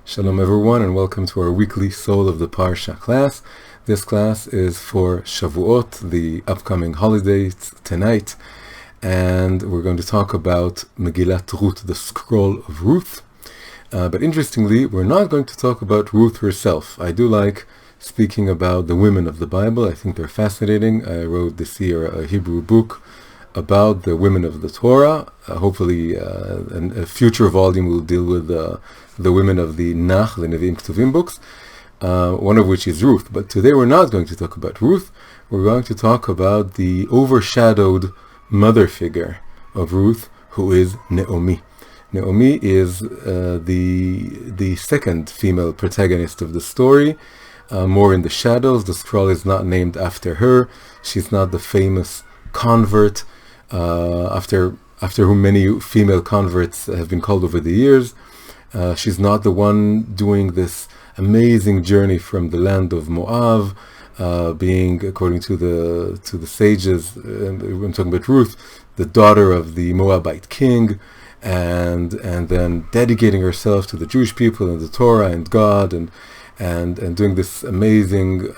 Shalom everyone, and welcome to our weekly Soul of the Parsha class. This class is for Shavuot, the upcoming holidays tonight, and we're going to talk about Megillat Ruth, the scroll of Ruth. But interestingly, we're not going to talk about Ruth herself. I do like speaking about the women of the Bible. I think they're fascinating. I wrote this year a Hebrew book about the women of the Torah. Hopefully, a future volume will deal with the women of the Nach, the Nevi'im Ketuvim books, one of which is Ruth. But today we're not going to talk about Ruth. We're going to talk about the overshadowed mother figure of Ruth, who is Naomi. Naomi is the second female protagonist of the story, more in the shadows. The scroll is not named after her. She's not the famous convert after whom many female converts have been called over the years. She's not the one doing this amazing journey from the land of Moab, being, according to the sages, I'm talking about Ruth, the daughter of the Moabite king, and then dedicating herself to the Jewish people and the Torah and God, and doing this amazing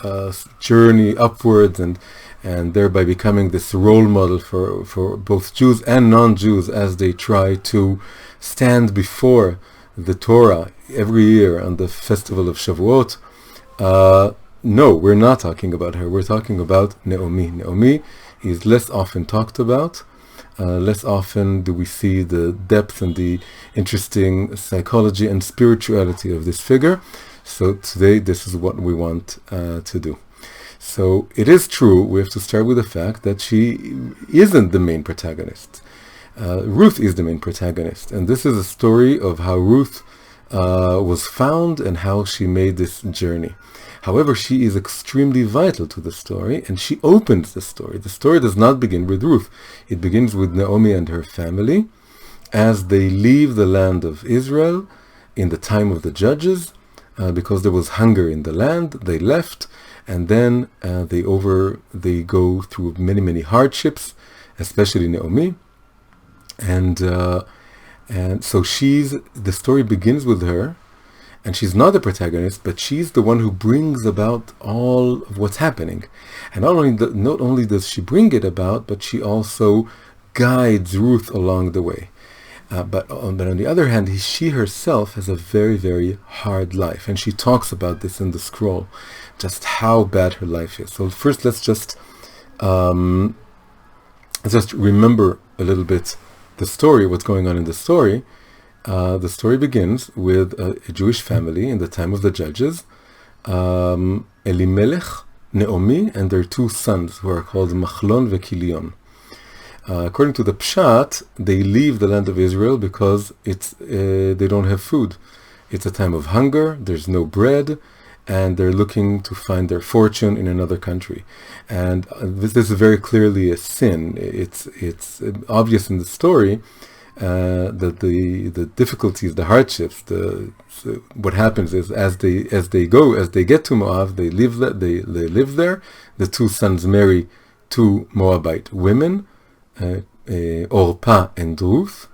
journey upwards, and thereby becoming this role model for both Jews and non-Jews as they try to stand before the Torah every year on the festival of Shavuot. No, we're not talking about her. We're talking about Naomi. Naomi is less often talked about. Less often do we see the depth and the interesting psychology and spirituality of this figure. So today, this is what we want to do. So it is true, we have to start with the fact that she isn't the main protagonist. Ruth is the main protagonist, and this is a story of how Ruth was found and how she made this journey. However, she is extremely vital to the story, and she opens the story. The story does not begin with Ruth. It begins with Naomi and her family as they leave the land of Israel in the time of the judges, because there was hunger in the land. They left, and then they go through many hardships, especially Naomi, and so the story begins with her, and she's not the protagonist, but she's the one who brings about all of what's happening. And not only does she bring it about, but she also guides Ruth along the way. But on the other hand, she herself has a very hard life, and she talks about this in the scroll, just how bad her life is. So first, let's just remember a little bit the story, what's going on in the story. The story begins with a Jewish family in the time of the judges, Elimelech, Naomi, and their two sons, who are called Machlon and Kilion. According to the Pshat, they leave the land of Israel because they don't have food. It's a time of hunger, there's no bread, and they're looking to find their fortune in another country. And this is very clearly a sin. It's obvious in the story that the difficulties, the hardships, what happens is as they get to Moab, they live there. The two sons marry two Moabite women, Orpah and Ruth,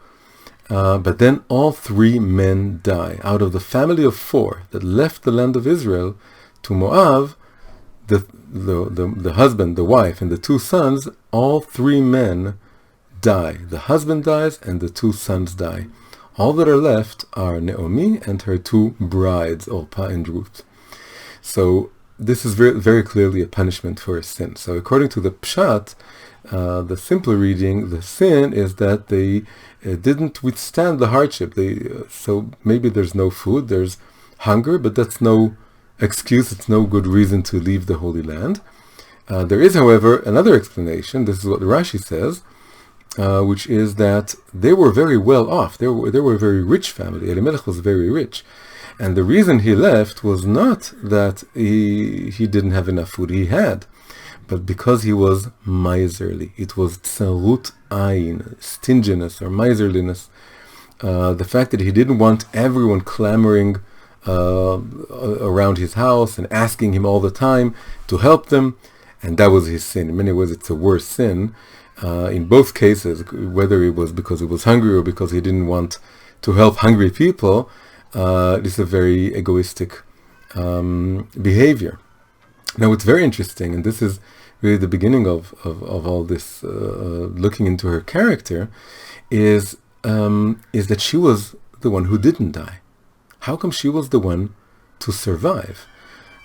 but then all three men die. Out of the family of four that left the land of Israel to Moab, the husband, the wife, and the two sons, all three men die. The husband dies and the two sons die. All that are left are Naomi and her two brides, Orpah and Ruth. So this is very clearly a punishment for a sin. So according to the Pshat, the simple reading, the sin is that they didn't withstand the hardship. So maybe there's no food, there's hunger, but that's no excuse, it's no good reason to leave the Holy Land. There is, however, another explanation. This is what Rashi says, which is that they were very well off. They were a very rich family. Elimelech was very rich. And the reason he left was not that he didn't have enough food. He had. But because he was miserly. It was tzarut ayin, stinginess or miserliness. The fact that he didn't want everyone clamoring around his house and asking him all the time to help them, and that was his sin. In many ways, it's a worse sin. In both cases, whether it was because he was hungry or because he didn't want to help hungry people, this is a very egoistic behavior. Now, what's very interesting, and this is really the beginning of all this looking into her character, is that she was the one who didn't die. How come she was the one to survive?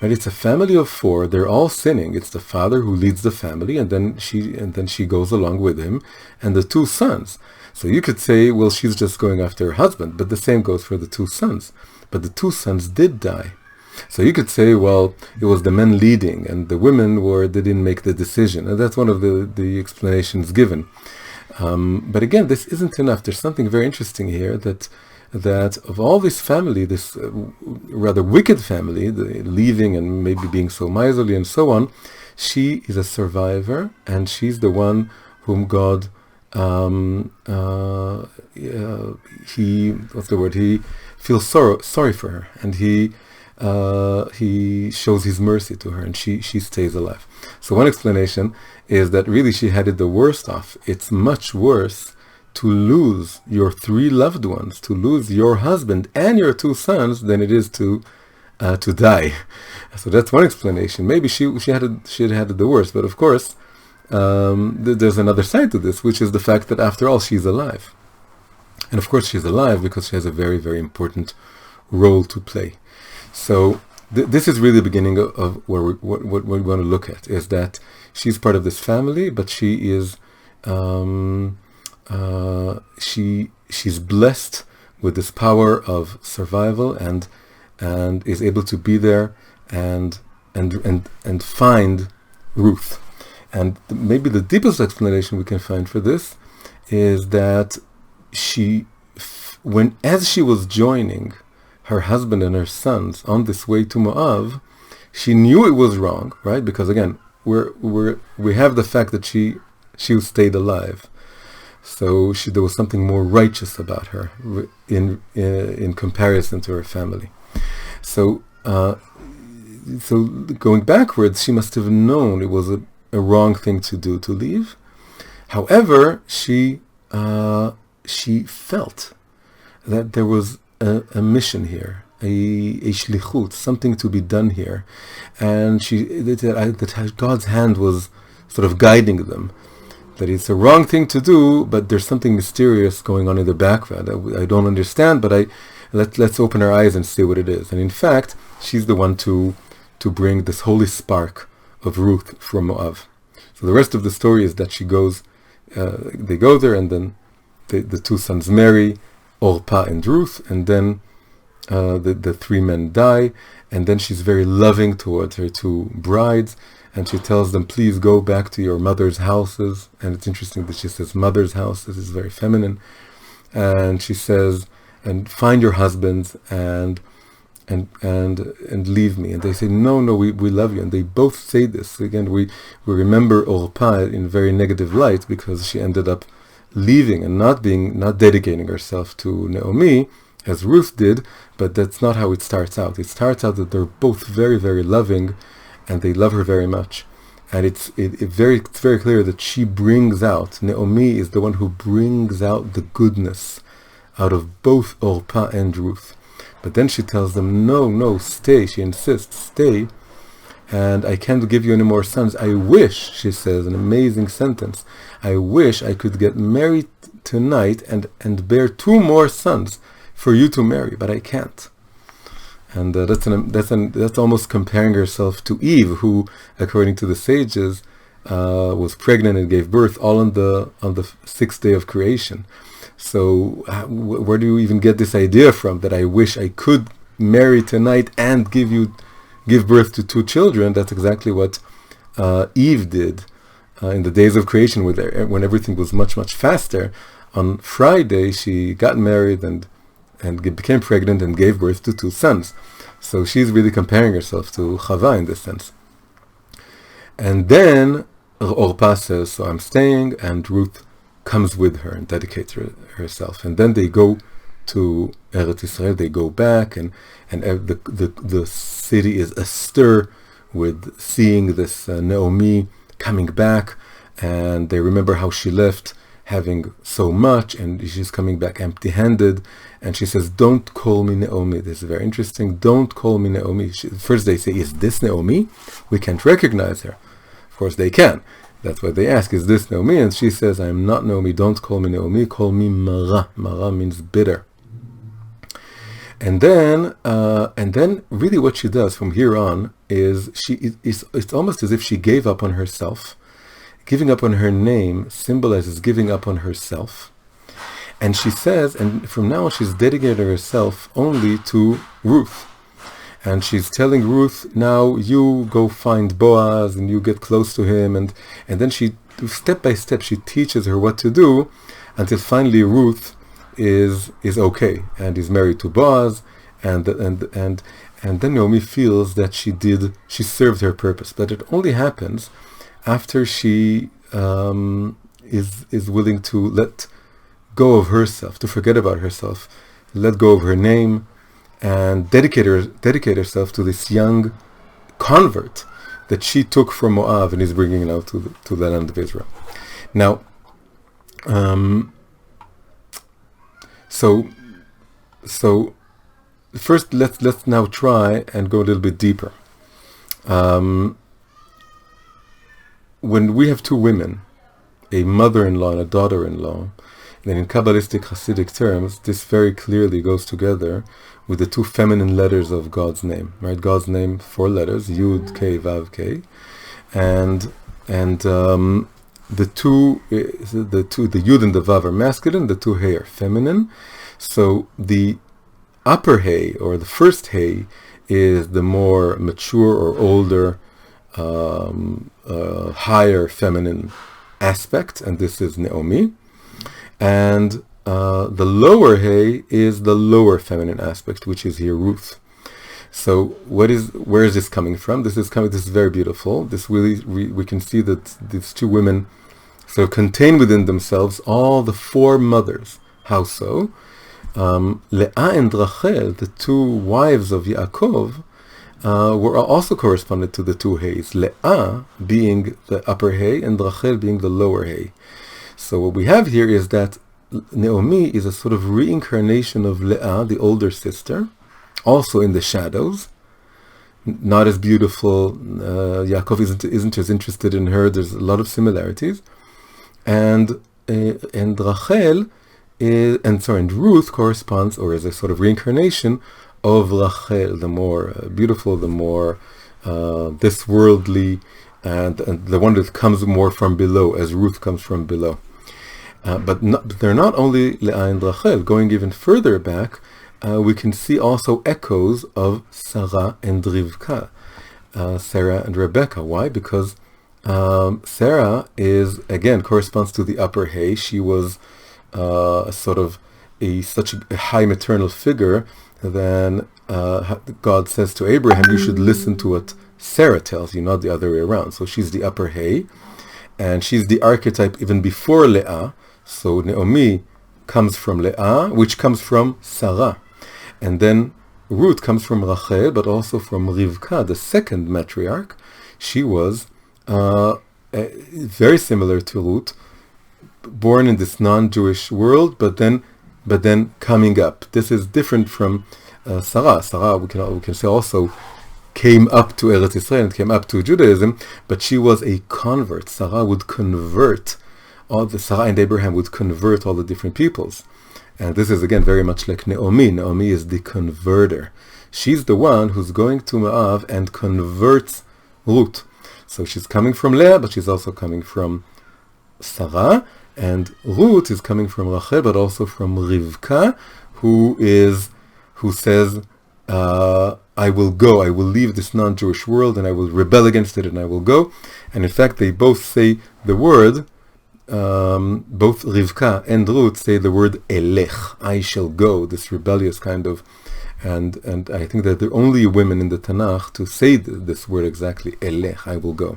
Right? It's a family of four. They're all sinning. It's the father who leads the family, and then she goes along with him, and the two sons. So you could say, well, she's just going after her husband, but the same goes for the two sons. But the two sons did die. So you could say, well, it was the men leading, and the women they didn't make the decision, and that's one of the explanations given. But again, this isn't enough. There's something very interesting here that of all this family, this rather wicked family, the leaving and maybe being so miserly and so on, she is a survivor, and she's the one whom God he feels sorry for her, and he shows his mercy to her, and she stays alive. So one explanation is that really she had it the worst off. It's much worse to lose your three loved ones, to lose your husband and your two sons, than it is to die. So that's one explanation. Maybe she had it the worst, but of course there's another side to this, which is the fact that after all she's alive, and of course she's alive because she has a very, very important role to play. So this is really the beginning of what we want to look at, is that she's part of this family, but she is she's blessed with this power of survival, and is able to be there and find Ruth. And maybe the deepest explanation we can find for this is that as she was joining her husband and her sons on this way to Moab, she knew it was wrong, right? Because again, we have the fact that she stayed alive. So there was something more righteous about her in comparison to her family. So going backwards, she must have known it was a wrong thing to do, to leave. However, she felt that there was a mission here, a shlichut, something to be done here, and that God's hand was sort of guiding them. That it's a wrong thing to do, but there's something mysterious going on in the background. I don't understand, but let's open our eyes and see what it is. And in fact, she's the one to bring this holy spark of Ruth from Moab. So the rest of the story is that they go there, and then the two sons marry, Orpah and Ruth, and then the three men die, and then she's very loving towards her two brides, and she tells them, please go back to your mother's houses. And it's interesting that she says mother's houses is very feminine. And she says, and find your husbands and leave me. And they say, no, we love you. And they both say this. Again, we remember Orpah in very negative light, because she ended up leaving and not dedicating herself to Naomi as Ruth did, but that's not how it starts out. It starts out that they're both very, very loving, and they love her very much. And it's very clear that she brings out, Naomi is the one who brings out the goodness out of both Orpah and Ruth. But then she tells them, no, stay. She insists, stay, and I can't give you any more sons. I wish, she says, an amazing sentence, I wish I could get married tonight and bear two more sons for you to marry, but I can't. And that's almost comparing herself to Eve, who, according to the sages, was pregnant and gave birth all on the sixth day of creation. So where do you even get this idea from, that I wish I could marry tonight and give birth to two children? That's exactly what Eve did in the days of creation, when everything was much, much faster. On Friday, she got married and became pregnant and gave birth to two sons. So she's really comparing herself to Chava in this sense. And then Orpah says, so I'm staying, and Ruth comes with her and dedicates herself. And then they go to Eretz Israel, they go back, and the city is astir with seeing this Naomi coming back, and they remember how she left having so much, and she's coming back empty-handed. And she says, "Don't call me Naomi." This is very interesting. Don't call me Naomi. First they say, "Is this Naomi?" We can't recognize her. Of course they can. That's what they ask, "Is this Naomi?" And she says, "I am not Naomi. Don't call me Naomi. Call me Mara." Mara means bitter. And then really what she does from here on is it's almost as if she gave up on herself. Giving up on her name symbolizes giving up on herself. And she says, and from now on she's dedicating herself only to Ruth. And she's telling Ruth, now you go find Boaz and you get close to him. And then she, step by step, she teaches her what to do until finally Ruth is okay and is married to Boaz. And then Naomi feels that she served her purpose. But it only happens after she is willing to let go of herself, to forget about herself, let go of her name, and dedicate herself to this young convert that she took from Moab and is bringing now to the land of Israel. Now, so first let's now try and go a little bit deeper. When we have two women, a mother-in-law and a daughter-in-law, then in Kabbalistic Hasidic terms, this very clearly goes together with the two feminine letters of God's name, right? God's name, 4 letters, Yud, K, Vav, K, and the Yud and the Vav are masculine, the two Hey are feminine. So the upper Hey, or the first Hey, is the more mature or older, higher feminine aspect, and this is Naomi. And the lower Hey is the lower feminine aspect, which is here Ruth. So where is this coming from? This is very beautiful. This really, we can see that these two women sort of contain within themselves all the 4 mothers. How so? Leah and Rachel, the 2 wives of Yaakov, were also corresponded to the 2 Heys. Leah being the upper Hey and Rachel being the lower Hey. So what we have here is that Naomi is a sort of reincarnation of Leah, the older sister, also in the shadows, not as beautiful. Yaakov isn't as interested in her. There's a lot of similarities, and Rachel and Ruth corresponds, or is a sort of reincarnation of Rachel, the more beautiful, the more this worldly, and the one that comes more from below, as Ruth comes from below. But they're not only Leah and Rachel. Going even further back, we can see also echoes of Sarah and Rivka, Sarah and Rebecca. Why? Because Sarah corresponds to the upper Hey. She was such a high maternal figure. Then God says to Abraham, you should listen to what Sarah tells you, not the other way around. So she's the upper Hey, and she's the archetype even before Leah. So Naomi comes from Leah, which comes from Sarah. And then Ruth comes from Rachel, but also from Rivka, the second matriarch. She was very similar to Ruth, born in this non-Jewish world, but then coming up. This is different from Sarah. Sarah, we can say, also came up to Eretz Israel and came up to Judaism, but she was a convert. Sarah and Abraham would convert all the different peoples. And this is again very much like Naomi. Naomi is the converter. She's the one who's going to Moab and converts Ruth. So she's coming from Leah, but she's also coming from Sarah. And Ruth is coming from Rachel, but also from Rivka, who says, I will go, I will leave this non-Jewish world, and I will rebel against it, and I will go. And in fact, they both say the word, both Rivka and Ruth say the word elech, I shall go, this rebellious kind of, and I think that they're only women in the Tanakh to say this word exactly, elech, I will go.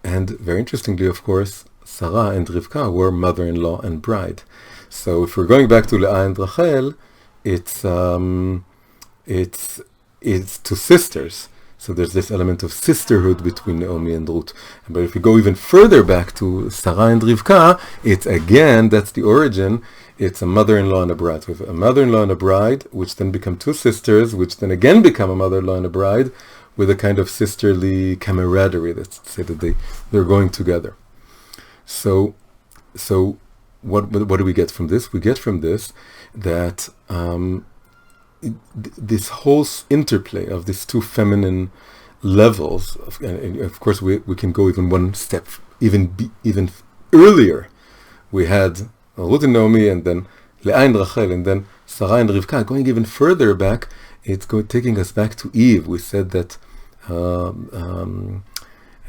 And very interestingly, of course, Sarah and Rivka were mother-in-law and bride. So if we're going back to Leah and Rachel, it's two sisters. So there's this element of sisterhood between Naomi and Ruth. But if we go even further back to Sarah and Rivka, it's again, that's the origin, it's a mother-in-law and a bride. So we have a mother-in-law and a bride, which then become two sisters, which then again become a mother-in-law and a bride, with a kind of sisterly camaraderie, let's say that they're going together. So what do we get from this? We get from this that this whole interplay of these two feminine levels, and of course we can go even one step, even earlier. We had Ruth and Naomi, and then Leah and Rachel, and then Sarah and Rivka. Going even further back, it's taking us back to Eve. We said that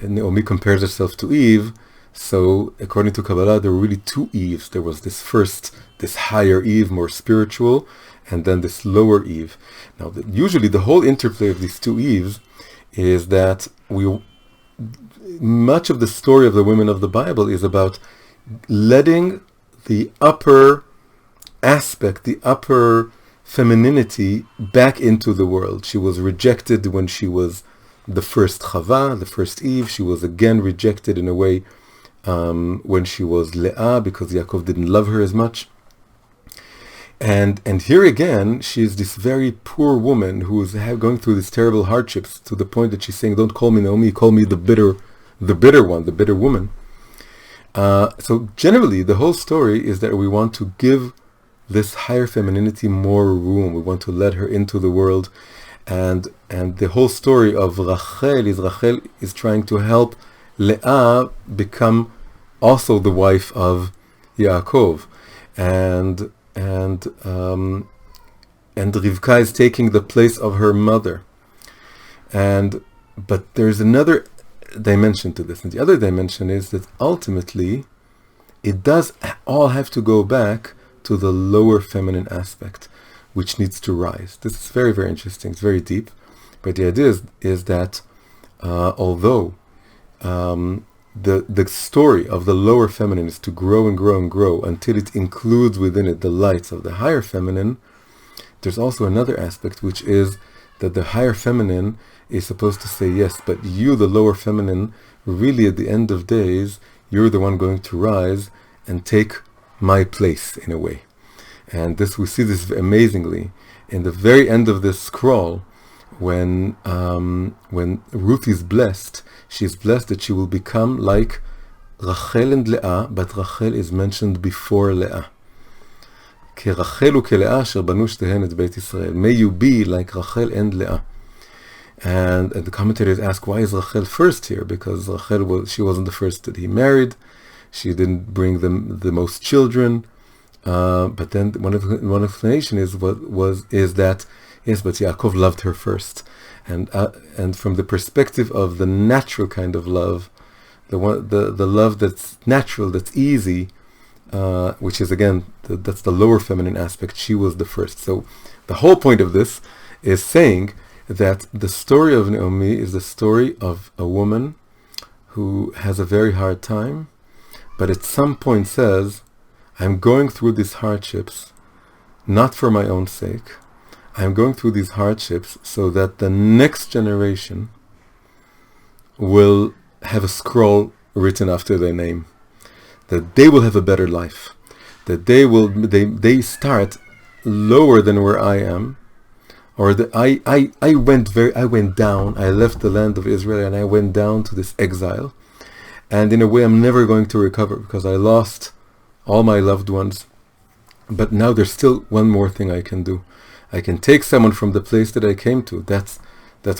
Naomi compares herself to Eve. So according to Kabbalah, there were really two Eves. There was this higher Eve, more spiritual, and then this lower Eve. Now, usually the whole interplay of these two Eves is that much of the story of the women of the Bible is about letting the upper aspect, the upper femininity back into the world. She was rejected when she was the first Chava, the first Eve. She was again rejected in a way when she was Leah, because Yaakov didn't love her as much. And here again, she is this very poor woman who is going through these terrible hardships, to the point that she's saying, "Don't call me Naomi, call me the bitter one, the bitter woman." So generally, the whole story is that we want to give this higher femininity more room. We want to let her into the world, and the whole story of Rachel is trying to help Leah become also the wife of Yaakov, and Rivka is taking the place of her mother. But there's another dimension to this, and the other dimension is that ultimately it does all have to go back to the lower feminine aspect, which needs to rise. This is very, very interesting. It's very deep, but the idea is that although the story of the lower feminine is to grow and grow and grow until it includes within it the lights of the higher feminine, there's also another aspect, which is that the higher feminine is supposed to say, yes, but you, the lower feminine, really at the end of days, you're the one going to rise and take my place in a way. And we see this amazingly in the very end of this scroll, when Ruth is blessed. She's blessed that she will become like Rachel and Leah, but Rachel is mentioned before Leah. כרחל וכלאה אשר בנו שתיהן את בית ישראל. May you be like Rachel and Leah. And the commentators ask, why is Rachel first here? Because Rachel she wasn't the first that he married. She didn't bring them the most children. But then one explanation is that yes, but Yaakov loved her first, and from the perspective of the natural kind of love, the love that's natural, that's easy, which is again that's the lower feminine aspect. She was the first. So the whole point of this is saying that the story of Naomi is the story of a woman who has a very hard time, but at some point says, I'm going through these hardships not for my own sake. I'm going through these hardships so that the next generation will have a scroll written after their name, that they will have a better life, that they start lower than where I am, or that I went down. I left the land of Israel and I went down to this exile, and in a way I'm never going to recover because I lost all my loved ones. But now there's still one more thing I can do. I can take someone from the place that I came to. That's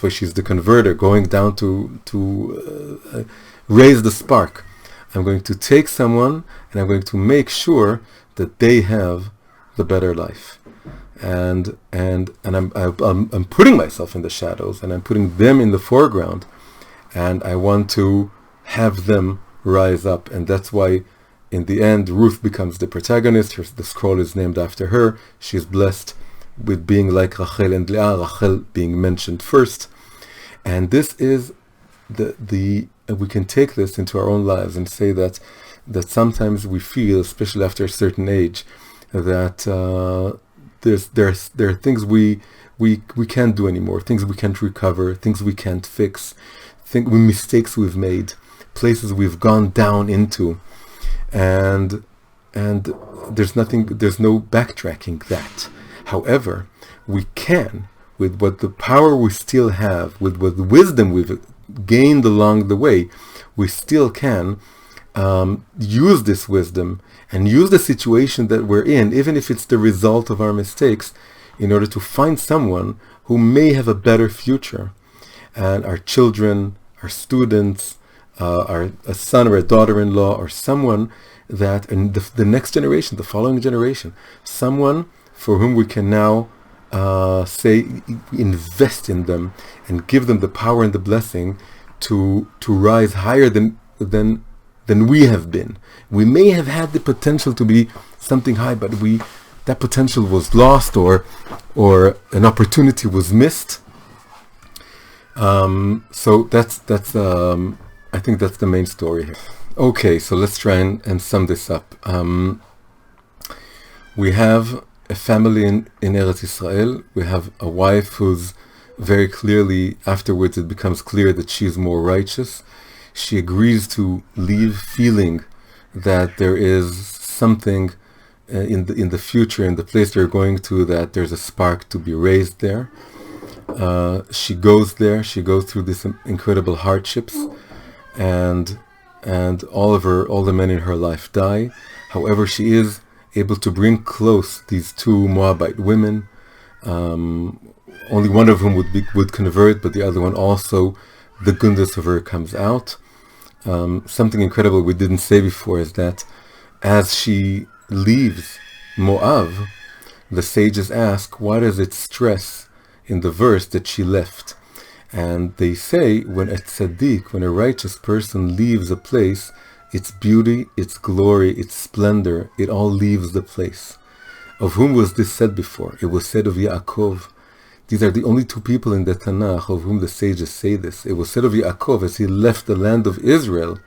why she's the converter, going down to raise the spark. I'm going to take someone and I'm going to make sure that they have the better life. And I'm putting myself in the shadows and I'm putting them in the foreground, and I want to have them rise up. And that's why in the end Ruth becomes the protagonist. The scroll is named after her. She's blessed with being like Rachel and Leah, Rachel being mentioned first. And this is we can take this into our own lives and say that sometimes we feel, especially after a certain age, that there are things we we can't do anymore, things we can't recover, things we can't fix, mistakes we've made, places we've gone down into, and there's no backtracking that. However, we can, with what the power we still have, with what the wisdom we've gained along the way, we still can use this wisdom and use the situation that we're in, even if it's the result of our mistakes, in order to find someone who may have a better future. And our children, our students, a son or a daughter-in-law, or someone that, and the next generation, the following generation, someone for whom we can now say, invest in them and give them the power and the blessing to rise higher than we have been. We may have had the potential to be something high, but that potential was lost, or an opportunity was missed. So that's I think that's the main story here. Okay, so let's try and sum this up. We have a family in Eretz Israel. We have a wife who's very clearly, afterwards it becomes clear that she's more righteous. She agrees to leave, feeling that there is something in the future, in the place they're going to, that there's a spark to be raised there. She goes there. She goes through these incredible hardships, and all the men in her life die. However, she is able to bring close these two Moabite women. Only one of whom would convert, but the other one also, the goodness of her comes out. Something incredible we didn't say before is that as she leaves Moab, the sages ask, why does it stress in the verse that she left? And they say, when a tzaddik, when a righteous person leaves a place, its beauty, its glory, its splendor, it all leaves the place. Of whom was this said before? It was said of Yaakov. These are the only two people in the Tanakh of whom the sages say this. It was said of Yaakov as he left the land of Israel.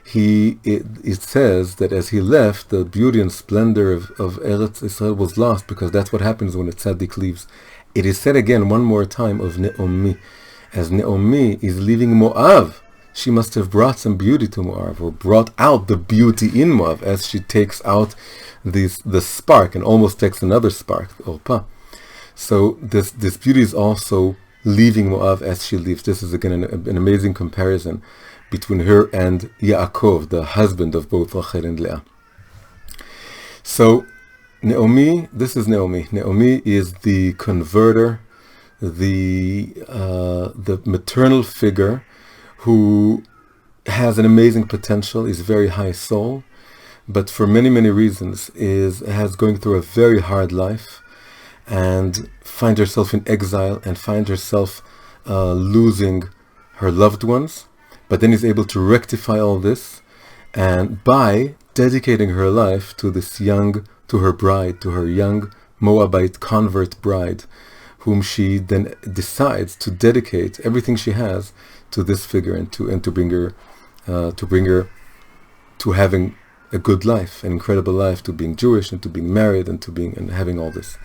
It says that as he left, the beauty and splendor of Eretz Israel was lost, because that's what happens when a tzaddik leaves. It is said again one more time of Naomi. As Naomi is leaving Moab, she must have brought some beauty to Moab, or brought out the beauty in Moab, as she takes out the spark and almost takes another spark, Orpah. So this beauty is also leaving Moab as she leaves. This is again an amazing comparison between her and Yaakov, the husband of both Rachel and Leah. So Naomi, this is Naomi. Naomi is the converter, the maternal figure who has an amazing potential, is very high soul, but for many, many reasons has going through a very hard life, and finds herself in exile, and finds herself losing her loved ones, but then is able to rectify all this, and by dedicating her life to her young Moabite convert bride, whom she then decides to dedicate everything she has to this figure, and to bring her to having a good life, an incredible life, to being Jewish, and to being married, and having all this.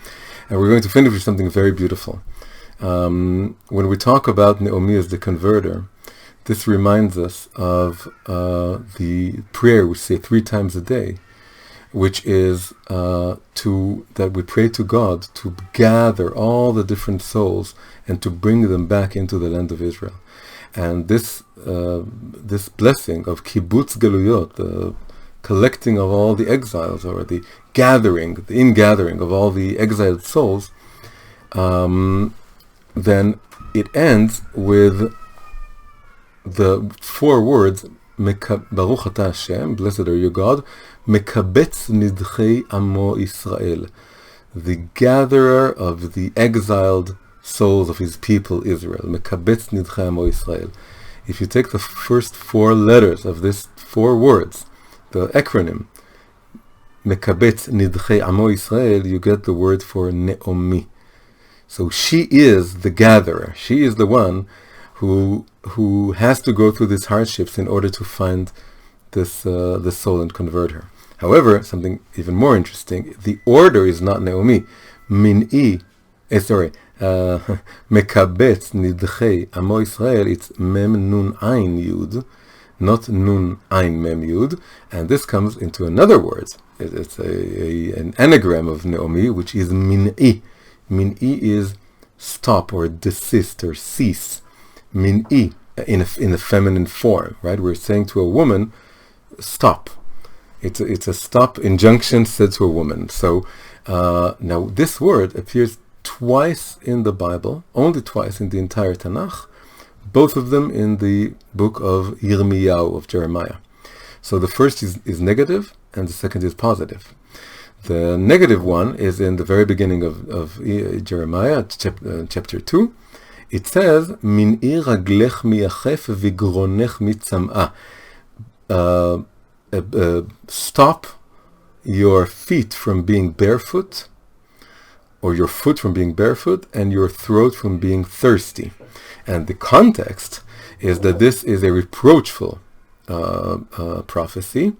And we're going to finish with something very beautiful. When we talk about Naomi as the converter, this reminds us of the prayer we say 3 times a day, which is that we pray to God to gather all the different souls and to bring them back into the land of Israel. And this blessing of kibbutz galuyot, the collecting of all the exiles, or the ingathering of all the exiled souls, then it ends with the 4 words, Baruch Ata Hashem, blessed are you God, Mekabetz nidchei amo Israel, the gatherer of the exiled souls of his people Israel. Mekabetz nidchei amo Israel. If you take the first 4 letters of this 4 words, the acronym Mekabetz nidchei amo Israel, you get the word for Naomi. So she is the gatherer. She is the one who has to go through these hardships in order to find this soul and convert her. However, something even more interesting, the order is not Naomi. Min'i sorry, Mekabetz Nidchei Amo Israel, it's Mem Nun Ein Yud, not Nun Ein Mem Yud, and this comes into another word. It's an anagram of Naomi, which is Min'i. Min'i is stop or desist or cease. Min'i in the feminine form, right? We're saying to a woman, stop. It's a stop injunction said to a woman. So now this word appears twice in the Bible, only twice in the entire Tanakh, both of them in the book of Yirmiyahu, of Jeremiah. So the first is negative and the second is positive. The negative one is in the very beginning of Jeremiah, chapter 2. It says, Min'i raglech miyachef vigronech mitzam'a. Stop your feet from being barefoot, or your foot from being barefoot, and your throat from being thirsty. And the context is that this is a reproachful prophecy.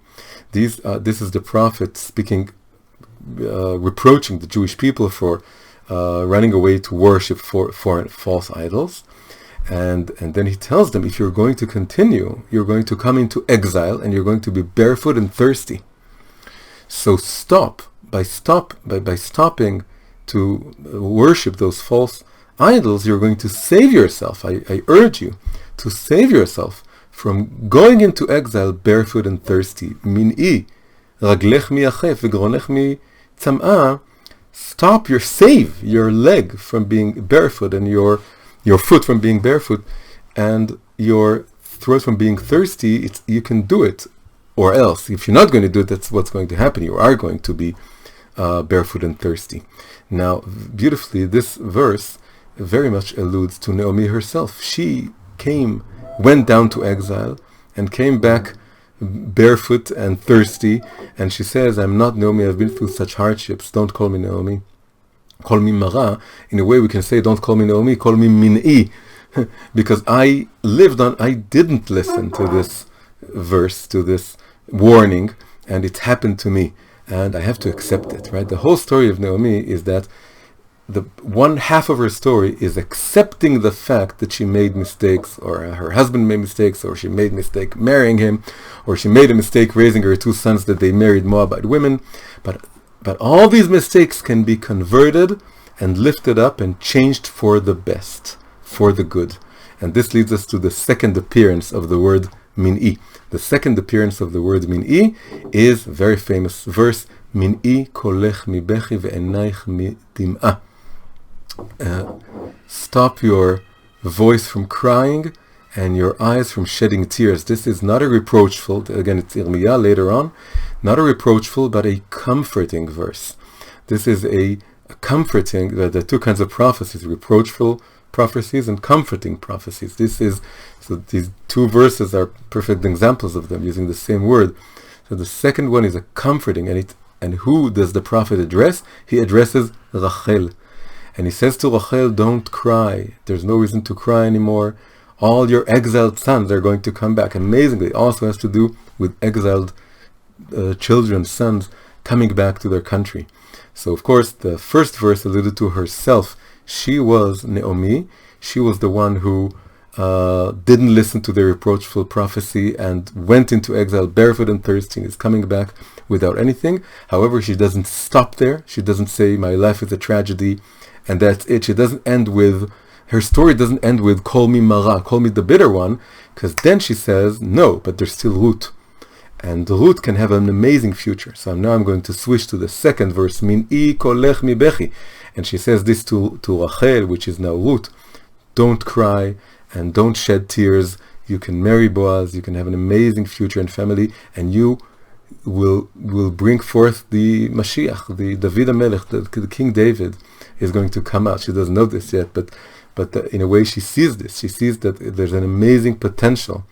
This is the prophet speaking, reproaching the Jewish people for running away to worship foreign false idols. And then he tells them, if you're going to continue, you're going to come into exile and you're going to be barefoot and thirsty. So by stopping to worship those false idols, you're going to save yourself. I urge you to save yourself from going into exile barefoot and thirsty. Min'i raglech miyachef vigronech mi tzam'a. Save your leg from being barefoot and your foot from being barefoot and your throat from being thirsty. You can do it, or else if you're not going to do it, that's what's going to happen. You are going to be barefoot and thirsty. Now, beautifully, this verse very much alludes to Naomi herself. She went down to exile and came back barefoot and thirsty, and she says, I'm not Naomi, I've been through such hardships, don't call me Naomi, call me Mara. In a way we can say, don't call me Naomi, call me Min'i, because I didn't listen to this verse, to this warning, and it happened to me, and I have to accept it, right? The whole story of Naomi is that the one half of her story is accepting the fact that she made mistakes, or her husband made mistakes, or she made a mistake marrying him, or she made a mistake raising her two sons that they married Moabite women. But all these mistakes can be converted and lifted up and changed for the best, for the good. And this leads us to the second appearance of the word Min'i. The second appearance of the word Min'i is a very famous verse, Min'i kolech mi bechi ve'enaich mi dim'a. Stop your voice from crying and your eyes from shedding tears. This is not a reproachful, again it's Yirmiyah later on, not a reproachful but a comforting verse. This is a comforting, there are two kinds of prophecies, reproachful prophecies and comforting prophecies. So these two verses are perfect examples of them, using the same word. So the second one is a comforting, and who does the prophet address? He addresses Rachel. And he says to Rachel, don't cry. There's no reason to cry anymore. All your exiled sons are going to come back. Amazingly, it also has to do with exiled children, sons, coming back to their country. So, of course, the first verse alluded to herself. She was Naomi. She was the one who didn't listen to the reproachful prophecy and went into exile barefoot and thirsty, is coming back without anything. However, she doesn't stop there. She doesn't say, my life is a tragedy, and that's it. Her story doesn't end with, call me Mara, call me the bitter one, because then she says, no, but there's still Ruth. And Ruth can have an amazing future. So now I'm going to switch to the second verse, Min'i kolech mi bechi. And she says this to Rachel, which is now Ruth. Don't cry and don't shed tears. You can marry Boaz, you can have an amazing future and family, and you will bring forth the Mashiach, the David HaMelech, the King David is going to come out. She doesn't know this yet, but in a way she sees this. She sees that there's an amazing potential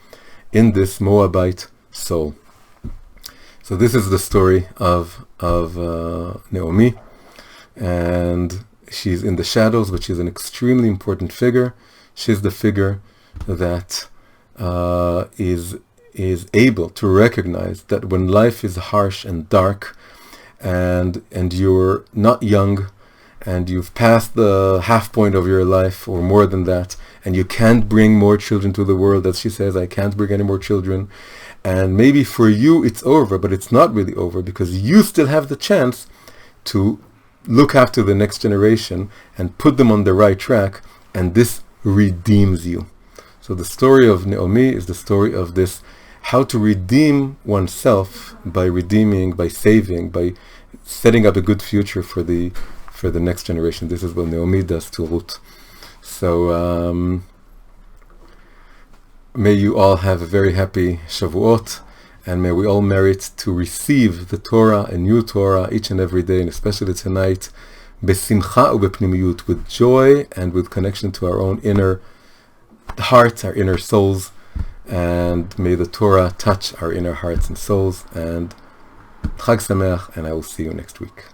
in this Moabite soul. So this is the story of Naomi, and she's in the shadows, but she's an extremely important figure. She's the figure that is able to recognize that when life is harsh and dark, and you're not young, and you've passed the half point of your life or more than that, and you can't bring more children to the world, as she says, I can't bring any more children. And maybe for you it's over, but it's not really over, because you still have the chance to look after the next generation and put them on the right track, and this redeems you. So the story of Naomi is the story of this, how to redeem oneself by redeeming, by saving, by setting up a good future for the next generation. This is what Naomi does to Ruth. So may you all have a very happy Shavuot, and may we all merit to receive the Torah, a new Torah, each and every day, and especially tonight, besimcha ubepnimiyut, with joy and with connection to our own inner hearts, our inner souls, and may the Torah touch our inner hearts and souls. And Chag Sameach, and I will see you next week.